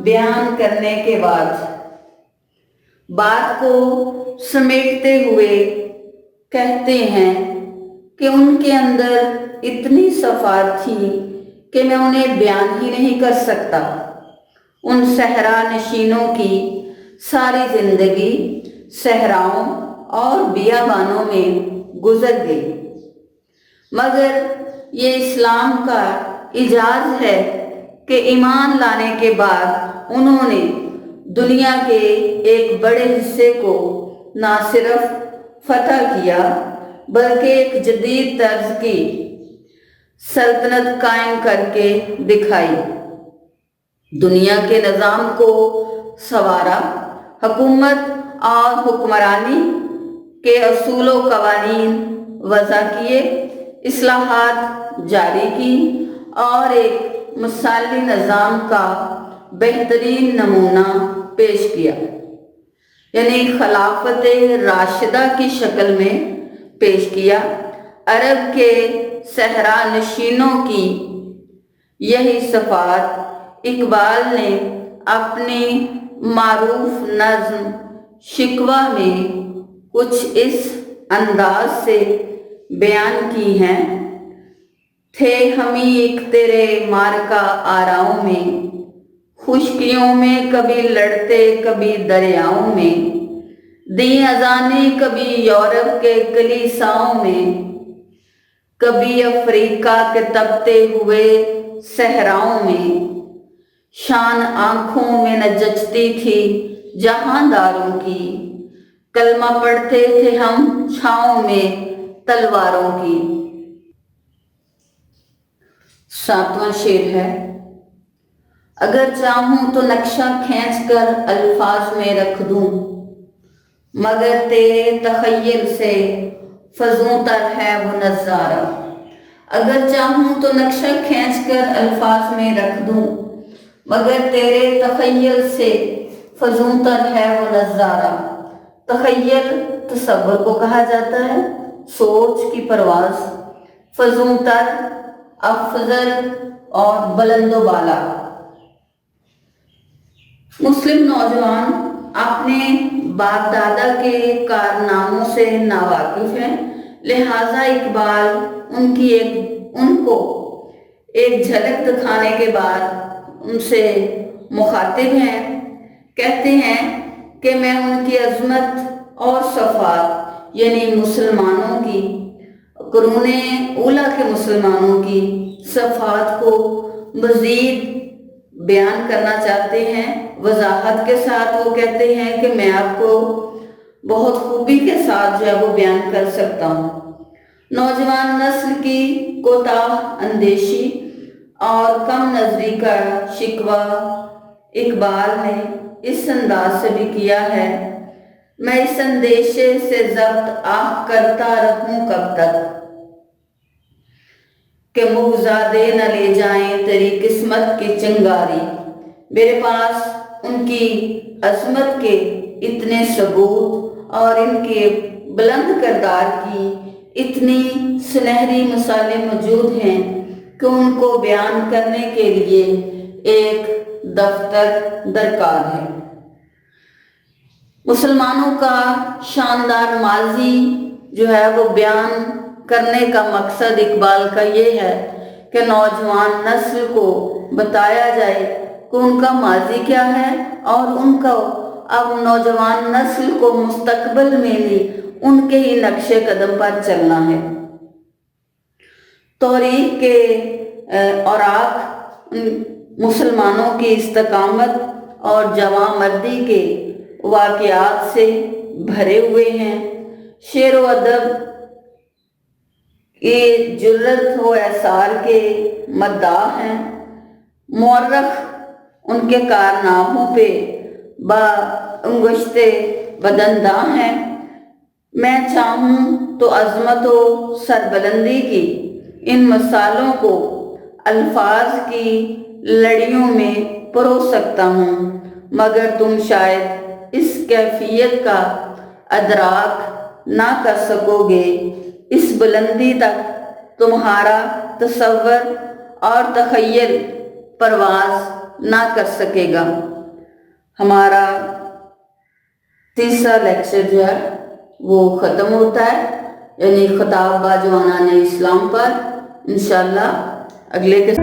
بیان کرنے کے بعد بات کو سمیٹتے ہوئے کہتے ہیں کہ ان کے اندر اتنی صفات تھی کہ میں انہیں بیان ہی نہیں کر سکتا۔ ان صحرا نشینوں کی ساری زندگی صحراؤں اور بیابانوں میں گزر گئی، مگر یہ اسلام کا اعزاز ہے کہ ایمان لانے کے بعد انہوں نے دنیا کے ایک بڑے حصے کو نہ صرف فتح کیا بلکہ ایک جدید طرز کی سلطنت قائم کر کے دکھائی، دنیا کے نظام کو سنوارا، حکومت اور حکمرانی کے اصول و قوانین وضع کیے، اصلاحات جاری کی اور ایک مثالی نظام کا بہترین نمونہ پیش کیا، یعنی خلافت راشدہ کی شکل میں پیش کیا۔ عرب کے صحرا نشینوں کی یہی صفات اقبال نے اپنی معروف نظم شکوہ میں کچھ اس انداز سے بیان کی ہیں: تھے ہمیں ایک تیرے مارکا آراؤں میں، خشکیوں میں کبھی لڑتے کبھی دریاؤں میں، دیں اذانیں کبھی یورپ کے کلیساؤں میں، کبھی افریقہ کے تپتے ہوئے صحراؤں میں، شان آنکھوں میں نہ جچتی تھی جہانداروں کی، کلمہ پڑھتے تھے ہم چھاؤں میں تلواروں کی۔ 7واں شعر ہے: اگر چاہوں تو نقشہ کھینچ کر الفاظ میں رکھ دوں، مگر تیرے تخیل سے فزوں تر ہے وہ نظارہ۔ اگر چاہوں تو نقشہ کھینچ کر الفاظ میں رکھ دوں، مگر تیرے تخیل سے فزوں تر ہے وہ نظارہ۔ تخیل تصور کو کہا جاتا ہے، سوچ کی پرواز، فزوں تر افضل اور بلند و بالا۔ مسلم نوجوان اپنے باپ دادا کے کارناموں سے ناواقف ہیں، لہٰذا اقبال ان کو ایک جھلک دکھانے کے بعد ان سے مخاطب ہیں، کہتے ہیں کہ میں ان کی عظمت اور صفات یعنی مسلمانوں کی، قرون اولیٰ کے مسلمانوں کی صفات کو مزید بیان کرنا چاہتے ہیں۔ وضاحت کے ساتھ وہ کہتے ہیں کہ میں آپ کو بہت خوبی کے ساتھ جو ہے وہ بیان کر سکتا ہوں۔ نوجوان نسل کی کوتاہ اندیشی اور کم نظری کا شکوہ اقبال نے اس انداز سے بھی کیا ہے: میں اس اندیشے سے ضبط آہ کرتا رہوں کب تک کہ مغزادے نہ لے جائیں تیری قسمت کی چنگاری۔ میرے پاس ان کی عظمت کے اتنے ثبوت اور ان کے بلند کردار کی اتنی سنہری مثالیں موجود ہیں کہ ان کو بیان کرنے کے لیے ایک دفتر درکار ہے۔ مسلمانوں کا شاندار ماضی جو ہے وہ بیان کرنے کا مقصد اقبال کا یہ ہے کہ نوجوان نسل کو بتایا جائے کہ ان کا ماضی کیا ہے اور ان کو اب نوجوان نسل کو مستقبل میں بھی ان کے ہی نقش قدم پر چلنا ہے۔ تاریخ کے اوراق مسلمانوں کی استقامت اور جواں مردی کے واقعات سے بھرے ہوئے ہیں۔ شعر و ادب کی جرت و ایثار کے مداح ہیں، مورخ ان کے کارناموں پہ انگشت بدنداں ہیں۔ میں چاہوں تو عظمت و سربلندی کی ان مثالوں کو الفاظ کی لڑیوں میں پرو سکتا ہوں، مگر تم شاید اس کیفیت کا ادراک نہ کر سکو گے۔ اس بلندی تک تمہارا تصور اور تخیل پرواز نہ کر سکے گا۔ ہمارا تیسرا لیکچر جو ہے وہ ختم ہوتا ہے، یعنی خطاب با جوانان اسلام پر۔ انشاءاللہ اگلے کے